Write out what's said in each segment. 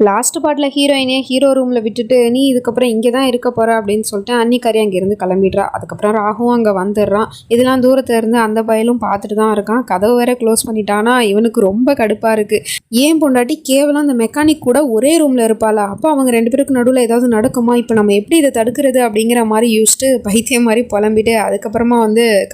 Last பார்ட்டில் ஹீரோயினே hero ரூமில் விட்டுட்டு நீ இதுக்கப்புறம் இங்கே தான் இருக்க போகிற அப்படின்னு சொல்லிட்டு அன்னிக்காரி அங்கேருந்து கிளம்பிடுறா. அதுக்கப்புறம் ராகுவும் அங்கே வந்துடுறான். இதெல்லாம் தூரத்தில் இருந்து அந்த பயலும் பார்த்துட்டு தான் இருக்கான். கதவு வேற க்ளோஸ் பண்ணிட்டானா இவனுக்கு ரொம்ப கடுப்பாக இருக்குது. ஏன் பொண்டாட்டி கேவலம் அந்த மெக்கானிக் கூட ஒரே ரூமில் இருப்பாளா? அப்போ அவங்க ரெண்டு பேருக்கு நடுவில் ஏதாவது நடக்குமா? இப்போ நம்ம எப்படி இதை தடுக்கிறது அப்படிங்கிற மாதிரி யோசிச்சுட்டு பைத்தியம் மாதிரி புலம்பிட்டு அதுக்கப்புறமா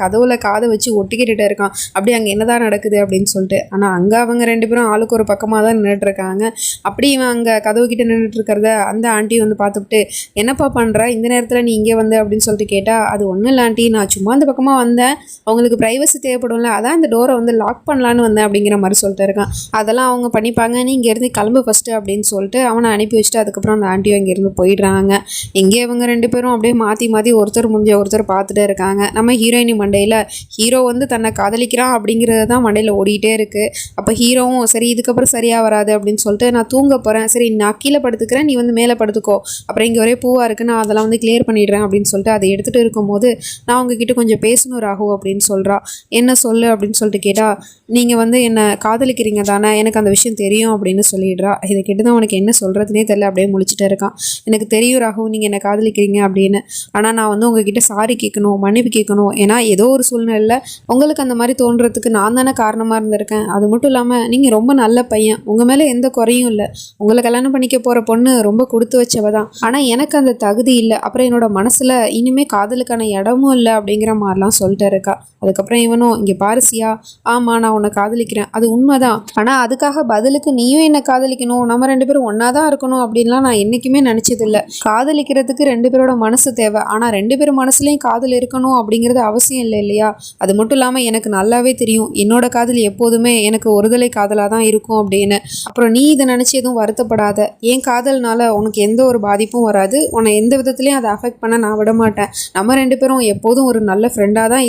கதவுல காதை வச்சு ஒட்டிக்கிட்டு இருக்கான். அப்படி அங்கே என்னதான் நடக்குது அப்படின்னு சொல்லிட்டு. ஆனால் அங்கே அவங்க ரெண்டு பேரும் ஆளுக்கு ஒரு பக்கமாக தான் நின்றுட்டு இருக்காங்க. அப்படி இவன் அங்கே கதவு கிட்ட நின்றுட்டு இருக்கிறத அந்த ஆண்டி பார்த்துக்கிட்டு என்னப்பா பண்ணுற இந்த நேரத்தில் நீ இங்கே அப்படின்னு சொல்லிட்டு கேட்டால், அது ஒன்றும் இல்லை ஆண்டி, நான் சும்மா அந்த பக்கமாக வந்தேன், அவங்களுக்கு ப்ரைவசி தேவைப்படும்ல, அதான் இந்த டோரை லாக் பண்ணலான்னு வந்தேன் அப்படிங்கிற மாதிரி சொல்லிட்டு இருக்கான். அதெல்லாம் அவங்க பண்ணிப்பாங்க, நீ இங்கேருந்து கிளம்பு ஃபஸ்ட்டு அப்படின்னு சொல்லிட்டு அவனை அனுப்பி வச்சுட்டு அதுக்கப்புறம் அந்த ஆண்டியும் இங்கேருந்து போயிடுறாங்க. இங்கே இவங்க ரெண்டு பேரும் அப்படியே மாற்றி மாற்றி ஒருத்தர் முடிஞ்ச ஒருத்தர் பார்த்துட்டே இருக்காங்க. நம்ம ஹீரோயினி மண்டையில் ஹீரோ தன்னை காதலிக்கிறான் அப்படிங்கிறது தான் மண்டையில் ஓடிட்டே இருக்குது. அப்போ ஹீரோவும் சரி இதுக்கப்புறம் சரியாக வராது அப்படின்னு சொல்லிட்டு நான் தூங்க போகிறேன், சரி நான் கீழே படுத்துக்கிறேன், நீ மேலே படுத்துக்கோ, அப்புறம் இங்கே ஒரே பூவாக இருக்குது, நான் அதெல்லாம் கிளியர் பண்ணிடுறேன் அப்படின்னு சொல்லிட்டு அதை எடுத்துகிட்டு இருக்கும்போது நான் உங்ககிட்ட கொஞ்சம் பேசணும் ராகு அப்படின்னு சொல்கிறா. என்ன சொல்லு அப்படின்னு சொல்லிட்டு கேட்டால், நீங்கள் என்னை காதலிக்கிறீங்க தானே, எனக்கு அந்த விஷயம் தெரியும் அப்படின்னு சொல்லிடுறா. இதை கேட்டு தான் உனக்கு என்ன சொல்கிறதுனே தெரியல, அப்படியே முழிச்சிட்டே இருக்கான். எனக்கு தெரியும் ராகு நீங்கள் என்னை காதலிக்கிறீங்க அப்படின்னு, ஆனால் நான் உங்ககிட்ட சாரி கேட்கணும், மன்னிப்பு கேட்கணும், ஏன்னா ஏதோ ஒரு சூழ்நிலையில் உங்களுக்கு அந்த மாதிரி தோன்றதுக்கு நான் தானே காரணமாக இருந்திருக்கேன். அது மட்டும் இல்லாமல் நீங்கள் ரொம்ப நல்ல பையன், உங்கள் மேலே எந்த குறையும் இல்லை, உங்களை கல்யாணம் பண்ணிக்க போகிற பொண்ணு ரொம்ப கொடுத்து வச்சவ தான், ஆனால் எனக்கு அந்த தகுதி இல்லை, அப்புறம் என்னோட மனசில் இனிமேல் காதலுக்கான இடமும் இல்லை அப்படிங்கிற மாதிரிலாம் சொல்லிட்டு இருக்கா. அதுக்கப்புறம் இவனும், இங்கே பாரிசியா, ஆமாம் நான் உன்னை காதலிக்கிறேன், அது உண்மைதான், ஆனால் அதுக்காக பதிலுக்கு நீயும் என்னை காதலிக்கணும், நம்ம ரெண்டு பேரும் ஒன்றா தான் இருக்கணும் அப்படின்லாம் நான் என்றைக்குமே நினச்சதில்லை. காதலிக்கிறதுக்கு ரெண்டு பேரோட மனசு தேவை, ஆனால் ரெண்டு பேர் மனசுலையும் காதல் இருக்கணும் அப்படிங்கிறது அவசியம் இல்லை இல்லையா? அது மட்டும் இல்லாமல் எனக்கு நல்லாவே தெரியும் என்னோட காதல் எப்போதுமே எனக்கு ஒருதலை காதலாக தான் இருக்கும் அப்படின்னு. அப்புறம் நீ இதை நினச்சி எதுவும் வருத்தப்படாத, என் காதல்னால உனக்கு எந்த ஒரு பாதிப்பும் வராது, உன்னை எந்த விதத்துலையும் அதை அஃபெக்ட் பண்ண நான் விட மாட்டேன், நம்ம ரெண்டு பேரும் எப்போதும் ஒரு நல்ல ஃப்ரெண்டாக தான்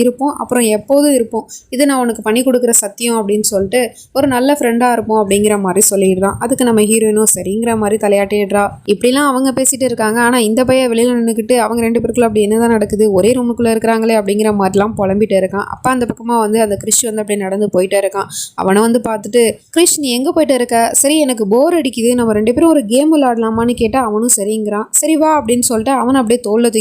இருப்போம், அப்புறம் எப்போதும் இருப்போம், இது நான் உனக்கு பண்ணி கொடுக்குற சத்தியம் அப்படின்னு சொல்லிட்டு ஒரு நல்ல ஃப்ரெண்டாக இருப்போம் அப்படிங்கிற மாதிரி சொல்லிடுறான். அதுக்கு நம்ம ஹீரோயினும் சரிங்கிற மாதிரி தலையாட்டிடுறா. இப்படிலாம் அவங்க பேசிட்டு இருக்காங்க. ஆனால் இந்த பையன் வெளியில் நின்றுக்கிட்டு அவங்க ரெண்டு பேருக்குள்ள அப்படி என்னதான் நடக்குது, ஒரே ரூமுக்குள்ளே இருக்கிறாங்களே அப்படிங்கிற மாதிரிலாம் புலம்பிட்டு இருக்கான். அப்போ அந்த பக்கமாக அந்த கிறிஷ் அப்படியே நடந்து போயிட்டே இருக்கான். அவனை பார்த்துட்டு, கிறிஷ் நீ எங்கே போயிட்டு இருக்க, சரி எனக்கு போர் அடிக்குது, நம்ம ரெண்டு பேரும் ஒரு கேம் விளையாடலாமான்னு கேட்டால் அவனும் சரிங்கிறான். சரி வா அப்படின்னு சொல்லிட்டு அவனை அப்படியே தோளில்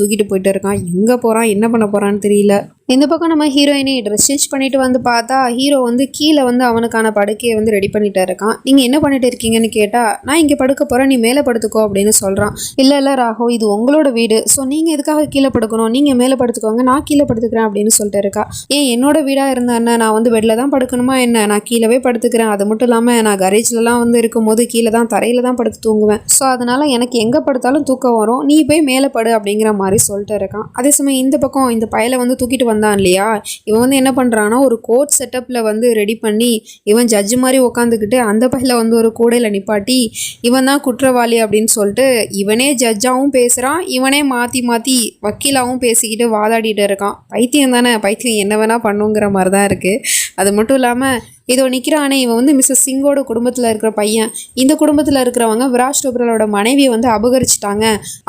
தூக்கிட்டு போயிட்டு இருக்கான். எங்கே போகிறான் என்ன பண்ண போகிறான்னு தெரியல. இந்த பக்கம் நம்ம ஹீரோயினை ட்ரெஸ் சேஞ்ச் பண்ணிட்டு பார்த்தா ஹீரோ கீழே அவனுக்கான படுக்கையை ரெடி பண்ணிட்டு இருக்கான். நீங்கள் என்ன பண்ணிட்டு இருக்கீங்கன்னு கேட்டால், நான் இங்கே படுக்க போகிறேன், நீ மேலே படுத்துக்கோ அப்படின்னு சொல்கிறான். இல்லை ராகோ, இது உங்களோட வீடு, ஸோ நீங்கள் எதுக்காக கீழே படுக்கணும், நீங்கள் மேலே படுத்துக்கோங்க, நான் கீழே படுத்துக்கிறேன் அப்படின்னு சொல்லிட்டு இருக்கா. ஏன் என்னோட வீடாக இருந்தா என்ன, நான் பெட்டில் தான் படுக்கணுமா என்ன, நான் கீழே படுத்துக்கிறேன், அது மட்டும் இல்லாமல் நான் கரேஜ்லலாம் இருக்கும்போது கீழே தான் தரையில் தான் படுத்து தூங்குவேன், ஸோ அதனால் எனக்கு எங்கே படுத்தாலும் தூக்கம் வரும், நீ போய் மேலே படு அப்படிங்கிற மாதிரி சொல்லிட்டு இருக்கான். அதே சமயம் இந்த பக்கம் இந்த பயலை தூக்கிட்டு வந்தான் இல்லையா, இவன் என்ன பண்றானா ஒரு கோர்ட் செட்டப்ல ரெடி பண்ணி இவன் ஜட்ஜு மாதிரி உட்காந்துக்கிட்டு அந்த பையில ஒரு கூடையில நிப்பாட்டி இவன் தான் குற்றவாளி அப்படின்னு சொல்லிட்டு இவனே ஜட்ஜாவும் பேசுறான், இவனே மாத்தி மாத்தி வக்கீலாவும் பேசிக்கிட்டு வாதாடிட்டு இருக்கான். பைத்தியம் தானே, பைத்தியம் என்ன வேணா பண்ணுங்கிற மாதிரி தான் இருக்கு. அது மட்டும் இல்லாம இதோ நிற்கிறானே இவன் மிஸ்ஸஸ் சிங்கோட குடும்பத்தில் இருக்கிற பையன். இந்த குடும்பத்தில் இருக்கிறவங்க விராஜ் டோப்ராலோட மனைவியை அபகரிச்சிட்டாங்க.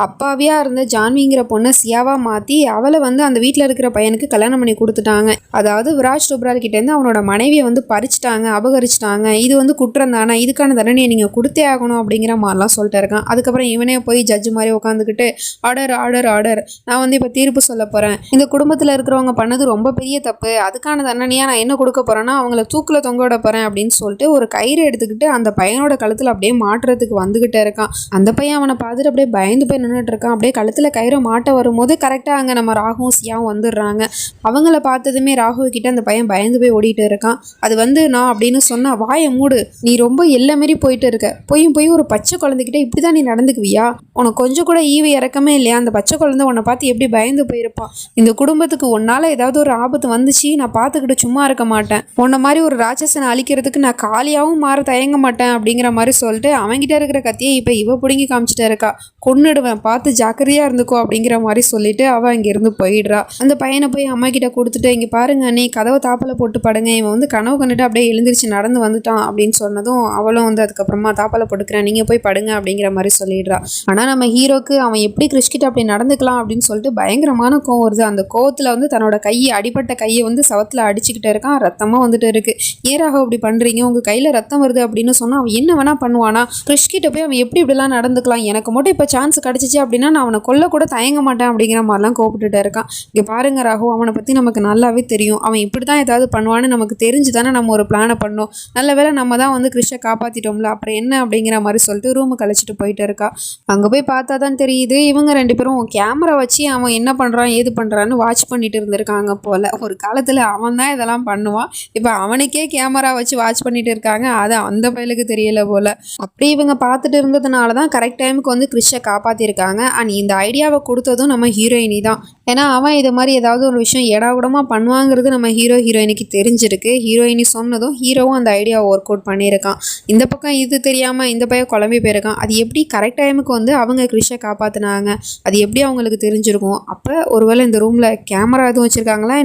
அப்பாவியாக இருந்த ஜான்விங்கிற பொண்ணை சியாவாக மாற்றி அவளை அந்த வீட்டில் இருக்கிற பையனுக்கு கல்யாணம் பண்ணி கொடுத்துட்டாங்க. அதாவது விராஜ் டோப்ரால் கிட்டேருந்து அவனோட மனைவியை பறிச்சிட்டாங்க, அபகரிச்சிட்டாங்க. இது குற்றம் தானே, இதுக்கான தண்டனையை நீங்கள் கொடுத்தே ஆகணும் அப்படிங்கிற மாதிரிலாம் சொல்லிட்டு இருக்கான். அதுக்கப்புறம் இவனே போய் ஜட்ஜு மாதிரி உட்காந்துக்கிட்டு ஆர்டர் ஆர்டர் ஆர்டர், நான் இப்போ தீர்ப்பு சொல்ல போகிறேன், இந்த குடும்பத்தில் இருக்கிறவங்க பண்ணது ரொம்ப பெரிய தப்பு, அதுக்கான தண்டனையாக நான் என்ன கொடுக்க போகிறேன்னா அவங்கள தூக்கில் தொங்கோட போகிறேன் அப்படின்னு சொல்லிட்டு ஒரு கயிறு எடுத்துக்கிட்டு அந்த பையனோட கழுத்தில் அப்படியே மாட்டுறதுக்கு வந்துகிட்டே இருக்கான். அந்த பையன் அவனை பார்த்துட்டு அப்படியே பயந்து போய் நின்றுட்டு இருக்கான். அப்படியே கழுத்தில் கயிறை மாட்ட வரும்போது கரெக்டாக அங்கே நம்ம ராகுவும் சியாவும் வந்துடுறாங்க. அவங்கள பார்த்ததுமே ராகு கிட்ட அந்த பையன் பயந்து போய் ஓடிட்டு இருக்கான். அது நான் அப்படின்னு சொன்னா, வாயை மூடு, நீ ரொம்ப எல்லா மாரி போயிட்டு இருக்க, போய் ஒரு பச்சை குழந்தைகிட்ட இப்படி தான் நீ நடந்துக்குவியா, உனக்கு கொஞ்சம் கூட ஈவு இறக்கமே இல்லையா, அந்த பச்சை குழந்தை உன்னை பார்த்து எப்படி பயந்து போயிருப்பான், இந்த குடும்பத்துக்கு உன்னால ஏதாவது ஒரு ஆபத்து வந்துச்சு நான் பார்த்துக்கிட்டு சும்மா இருக்க மாட்டேன், உன்ன மாதிரி ஒரு ராட்சசனை அழிக்கிறதுக்கு நான் காலியாகவும் மாற தயங்க மாட்டேன் அப்படிங்கிற மாதிரி சொல்லிட்டு அவன்கிட்ட இருக்கிற கத்தியை இப்போ இவ பிடுங்கி காமிச்சிட்டே இருக்கா. கொன்னுடுவேன், பார்த்து ஜாக்கிரதையா இருந்துக்கோ அப்படிங்கிற மாதிரி சொல்லிட்டு அவள் இங்கிருந்து போயிடுறா. அந்த பையனை போய் அம்மா கிட்ட கொடுத்துட்டு, இங்கே பாருங்க நீ கதவை தாப்பலை போட்டு படுங்க, இவன் கனவு கண்டுட்டு அப்படியே எழுந்திரிச்சு நடந்து வந்துட்டான் அப்படின்னு சொன்னதும் அவளும் அதுக்கப்புறமா தாப்பலை போட்டுக்கிறேன், நீங்கள் போய் படுங்க அப்படிங்கிற மாதிரி சொல்லிடுறா. ஆனால் நம்ம ஹீரோக்கு அவன் எப்படி கிறிஷ்கிட்ட அப்படி நடந்துக்கலாம் அப்படின்னு சொல்லிட்டு பயங்கரமான கோவம் வருது. அந்த கோவத்தில் தன்னோட கையை அடிப்பட்ட கையை சவத்தில் அடிச்சுக்கிட்டே இருக்கான். ரத்தமாக வந்துட்டு இருக்கு. ஏன் ராகவ் இப்படி பண்ணுறீங்க, உங்கள் கையில் ரத்தம் வருது அப்படின்னு சொன்னால் அவன் என்ன வேணா பண்ணுவானா? கிறிஷ்கிட்ட போய் அவன் எப்படி இப்படிலாம் நடந்துக்கலாம்? எனக்கு மட்டும் இப்போ சான்ஸ் கிடச்சிச்சு அப்படின்னா நான் அவனை கொல்ல கூட தயங்க மாட்டேன் அப்படிங்கிற மாதிரிலாம் கோப்பிட்டுட்டு இருக்கான். இங்கே பாருங்க ராகவ், அவனை பற்றி நமக்கு நல்லாவே தெரியும். அவன் இப்படி தான் ஏதாவது பண்ணுவான்னு நமக்கு தெரிஞ்சு தானே நம்ம ஒரு பிளானை பண்ணோம். நல்ல வேளை நம்ம தான் வந்து கிறிஷை காப்பாற்றிட்டோம்ல, அப்புறம் என்ன அப்படிங்கிற மாதிரி சொல்லிட்டு ரூமுக்கு அழைச்சிட்டு போயிட்டு இருக்கா. அங்கே போய் பார்த்தா தான் தெரியுது இவங்க 2 பேரும் கேமரா வச்சு அவன் என்ன பண்ணுறான் ஏது பண்ணுறான்னு வாட்ச் பண்ணிட்டு இருந்திருக்காங்க போல். ஒரு காலத்தில் அவன் தான் இதெல்லாம் பண்ணுவான், இப்போ அவனுக்கே கேமரா வச்சு வாட்ச் பண்ணிட்டு இருக்காங்க. அது அந்த பயலுக்கு தெரியல போல். அப்படி இவங்க பார்த்துட்டு இருந்ததுனால தான் கரெக்ட் டைமுக்கு வந்து கிறிஷை காப்பாற்றிருக்காங்க. அண்ட் இந்த ஐடியாவை கொடுத்ததும் நம்ம ஹீரோயினி தான். ஏன்னா அவன் இது மாதிரி ஏதாவது ஒரு விஷயம் ஏடாகூடமாக பண்ணுவாங்கிறது நம்ம ஹீரோயினிக்கு தெரிஞ்சிருக்கு. ஹீரோயினி சொன்னதும் ஹீரோவும் அந்த ஐடியாவை ஒர்க் அவுட் பண்ணியிருக்கான். இந்த பக்கம் இது தெரியாமல் இந்த பையன் குழம்பி போயிருக்கான். அது எப்படி கரெக்ட் டைமுக்கு வந்து அவங்க கிறிஷை காப்பாற்றினாங்க, அது எப்படி அவங்களுக்கு தெரிஞ்சிருக்கும்? அப்போ ஒருவேளை இந்த ரூமில் கேமரா எதுவும் வச்சுருக்காங்களா,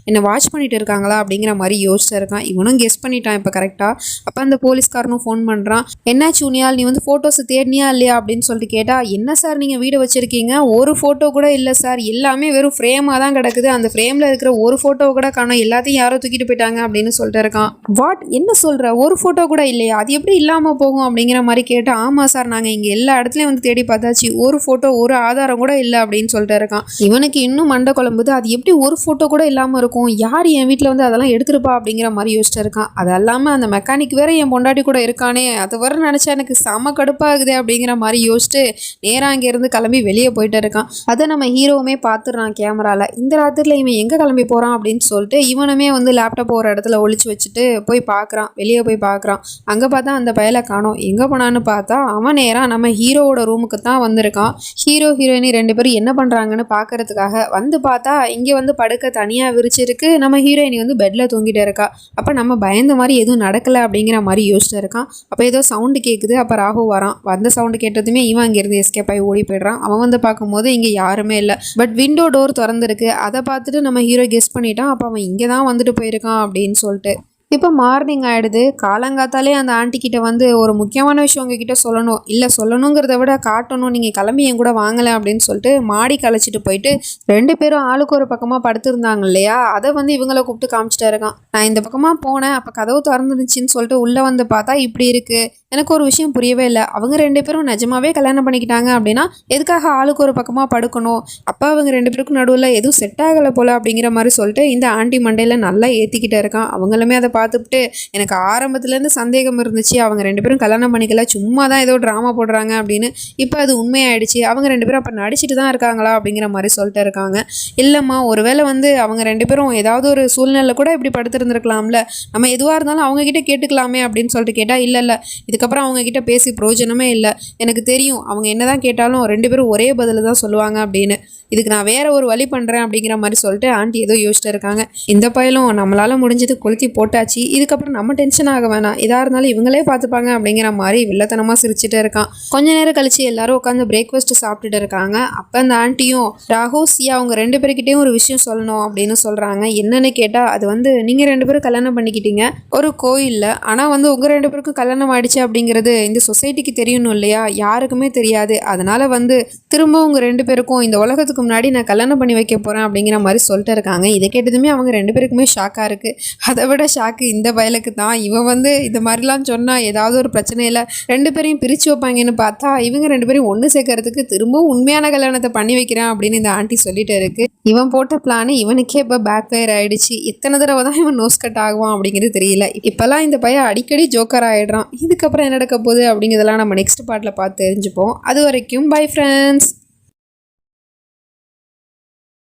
என்ன வாட்ச் பண்ணிட்டு இருக்காங்களா அப்படிங்கிற மாதிரி யோசிச்சிருக்கான். இவனும் கெஸ் பண்ணிட்டான் இப்போ கரெக்டாக. அப்போ அந்த போலீஸ்காரனும் ஃபோன் பண்ணுறான். என்ன சூனியால், நீ வந்து ஃபோட்டோஸ் தேடினியா இல்லையா அப்படின்னு சொல்லிட்டு கேட்டால், என்ன சார் நீங்கள் வீடு வச்சுருக்கீங்க, ஒரு ஃபோட்டோ கூட இல்லை சார், எல்லாமே வெறும் ஃப்ரேமாக தான் கிடக்குது, அந்த ஃப்ரேமில் இருக்கிற ஒரு ஃபோட்டோ கூட காணோம், எல்லாத்தையும் யாரோ தூக்கிட்டு போயிட்டாங்க அப்படின்னு சொல்லிட்டு இருக்கான். வாட், என்ன சொல்கிற, ஒரு ஃபோட்டோ கூட இல்லையா, அது எப்படி இல்லாமல் போகும் அப்படிங்கிற மாதிரி கேட்டால், ஆமாம் சார் நாங்கள் இங்கே எல்லா இடத்துலையும் வந்து தேடி பார்த்தாச்சு, ஒரு ஃபோட்டோ ஒரு ஆதாரம் கூட இல்லை அப்படின்னு சொல்லிட்டு இருக்கான். இவனுக்கு இன்னும் மண்டை குழம்புது. அது எப்படி ஒரு ஃபோட்டோ கூட இல்லாமல் இருக்கும், யார் என் வீட்டில் வந்து அதெல்லாம் எடுத்துருப்பா அப்படிங்கிற மாதிரி யோசிச்சு இருக்கான். அது இல்லாமல் அந்த மெக்கானிக் வேற என் பொண்டாட்டி கூட இருக்கானே, அது வர நினச்சா எனக்கு செம கடுப்பாகுது அப்படிங்கிற மாதிரி யோசிச்சுட்டு நேராக அங்கேருந்து கிளம்பி வெளியே போயிட்டு இருக்கான். அதை நம்ம ஹீரோவுமே பார்த்துடுறான் கேமராவில். இந்த ராத்திரியில் இவன் எங்கே கிளம்பி போகிறான் அப்படின்னு சொல்லிட்டு இவனுமே வந்து லேப்டாப் ஒரு இடத்துல ஒழிச்சு வச்சுட்டு போய் பார்க்குறான். வெளியே போய் பார்க்குறான். அங்கே பார்த்தா அந்த பயலை காணோம். எங்கே போனான்னு பார்த்தா அவன் நேராக நம்ம ஹீரோவோட ரூமுக்கு தான் வந்திருக்கான். ஹீரோ ஹீரோயினி 2 பேரும் என்ன பண்ணுறாங்கன்னு பார்க்கறதுக்காக வந்து பார்த்தா இங்கே வந்து படுக்க தனியாக விரிச்சிருக்கு. நம்ம ஹீரோயினி வந்து பெட்டில் தூங்கிட்டு இருக்கா. அப்போ நம்ம பயந்த மாதிரி எதுவும் நடக்கலை அப்படிங்கிற மாதிரி யோசிச்சுட்டு இருக்கான். அப்போ ஏதோ சவுண்டு கேட்குது. அப்போ ராகு வரான். வந்த சவுண்டு கேட்டதுமே இவன் அங்கேருந்து எஸ்கேப் ஆகி ஓடி போய்ட்றான். அவன் வந்து பார்க்கும்போது இங்கே யாருமே இல்லை. பட் விண்டோ டோர் திறந்துருக்கு. அதை பார்த்துட்டு நம்ம ஹீரோ கெஸ் பண்ணிட்டான். அப்போ அவன் இங்கே தான் வந்துட்டு போயிருக்கான் அப்படின்னு சொல்லிட்டு. இப்போ மார்னிங் ஆகிடுது. காலங்காத்தாலே அந்த ஆண்டிக்கிட்ட வந்து ஒரு முக்கியமான விஷயம் உங்ககிட்ட சொல்லணும், இல்லை சொல்லணுங்கிறத விட காட்டணும், நீங்கள் கிளம்பி என் கூட வாங்கலை அப்படின்னு சொல்லிட்டு மாடி கழிச்சிட்டு போயிட்டு 2 பேரும் ஆளுக்கு ஒரு பக்கமாக படுத்திருந்தாங்க இல்லையா, அதை வந்து இவங்களை கூப்பிட்டு காமிச்சிட்டே இருக்கான். நான் இந்த பக்கமாக போனேன், அப்போ கதவு திறந்துருந்துச்சின்னு சொல்லிட்டு உள்ளே வந்து பார்த்தா இப்படி இருக்குது. எனக்கு ஒரு விஷயம் புரியவே இல்லை. அவங்க 2 பேரும் நிஜமாவே கல்யாணம் பண்ணிக்கிட்டாங்க அப்படின்னா எதுக்காக ஆளுக்கு ஒரு பக்கமாக படுக்கணும்? அப்போ அவங்க 2 பேருக்கும் நடுவில் எதுவும் செட் ஆகலை போல் அப்படிங்கிற மாதிரி சொல்லிட்டு இந்த ஆண்டி மண்டையில் நல்லா ஏற்றிக்கிட்டே இருக்கான். அவங்களுமே அதை பார்த்துட்டு எனக்கு ஆரம்பத்துலேருந்து சந்தேகம் இருந்துச்சு, அவங்க 2 பேரும் கல்யாணம் பண்ணிக்கல, சும்மா தான் ஏதோ ட்ராமா போடுறாங்க அப்படின்னு. இப்போ அது உண்மையாயிடுச்சு. அவங்க 2 பேரும் அப்போ நடிச்சிட்டு தான் இருக்காங்களா அப்படிங்கிற மாதிரி சொல்லிட்டு இருக்காங்க. இல்லைம்மா, ஒருவேளை வந்து அவங்க 2 பேரும் ஏதாவது ஒரு சூழ்நிலை கூட இப்படி படுத்திருந்துருக்கலாம்ல, நம்ம எதுவாக இருந்தாலும் அவங்கக்கிட்ட கேட்டுக்கலாமே அப்படின்னு சொல்லிட்டு கேட்டால், இல்லை இதுக்கப்புறம் அவங்கக்கிட்ட பேசி பிரயோஜனமே இல்லை, எனக்கு தெரியும் அவங்க என்னதான் கேட்டாலும் 2 பேரும் ஒரே பதில் தான் சொல்லுவாங்க அப்படின்னு, இதுக்கு நான் வேற ஒரு வழி பண்ணுறேன் அப்படிங்கிற மாதிரி சொல்லிட்டு ஆண்டி ஏதோ யோசிச்சுட்டு இருக்காங்க. இந்த பையலும் நம்மளால் முடிஞ்சது கொளுத்தி போட்டாச்சு, இதுக்கப்புறம் நம்ம டென்ஷன் ஆக வேணாம், எதாக இருந்தாலும் இவங்களே பார்த்துப்பாங்க அப்படிங்கிற மாதிரி வில்லத்தனமாக சிரிச்சுட்டு இருக்கான். கொஞ்ச நேரம் கழிச்சு எல்லாரும் உட்காந்து பிரேக்ஃபாஸ்ட் சாப்பிட்டுட்டு இருக்காங்க. அப்போ அந்த ஆண்டியும் ராகு சியா அவங்க 2 பேர்கிட்டையும் ஒரு விஷயம் சொல்லணும் அப்படின்னு சொல்கிறாங்க. என்னன்னு கேட்டால், அது வந்து நீங்கள் 2 பேரும் கல்யாணம் பண்ணிக்கிட்டீங்க ஒரு கோயிலில், ஆனால் வந்து உங்கள் 2 பேருக்கும் கல்யாணம் ஆயிடுச்சு அப்படிங்கிறது இந்த சொசைட்டிக்கு தெரியணும் இல்லையா, யாருக்குமே தெரியாது. அதனால் வந்து திரும்ப உங்கள் 2 பேருக்கும் இந்த உலகத்துக்கு முன்னாடி நான் கல்யாணம் பண்ணி வைக்க போகிறேன் அப்படிங்கிற மாதிரி சொல்லிட்டு இருக்காங்க. இதை கேட்டதுமே அவங்க 2 பேருக்குமே ஷாக்காக இருக்குது. அதை விட ஷாக்கு இந்த பயலுக்கு தான். இவன் வந்து இந்த மாதிரிலாம் சொன்னால் ஏதாவது ஒரு பிரச்சனையில் 2 பேரையும் பிரித்து வைப்பாங்கன்னு பார்த்தா இவங்க 2 பேரையும் ஒன்று சேர்க்கறதுக்கு திரும்பவும் உண்மையான கல்யாணத்தை பண்ணி வைக்கிறேன் அப்படின்னு இந்த ஆண்டி சொல்லிட்டு இருக்கு. இவன் போட்ட பிளான் இவனுக்கே இப்போ பேக் ஃபயர் ஆகிடுச்சு. எத்தனை தடவை தான் இவன் நோஸ் கட் ஆகுவான் அப்படிங்கிறது தெரியல. இப்போல்லாம் இந்த பையன் அடிக்கடி ஜோக்கர் ஆகிடுறான். இதுக்கப்புறம் என்ன நடக்க போகுது அப்படிங்கிறதெல்லாம் நம்ம நெக்ஸ்ட் பார்ட்டில் பார்த்து தெரிஞ்சுப்போம். அது வரைக்கும் பை ஃப்ரெண்ட்ஸ்.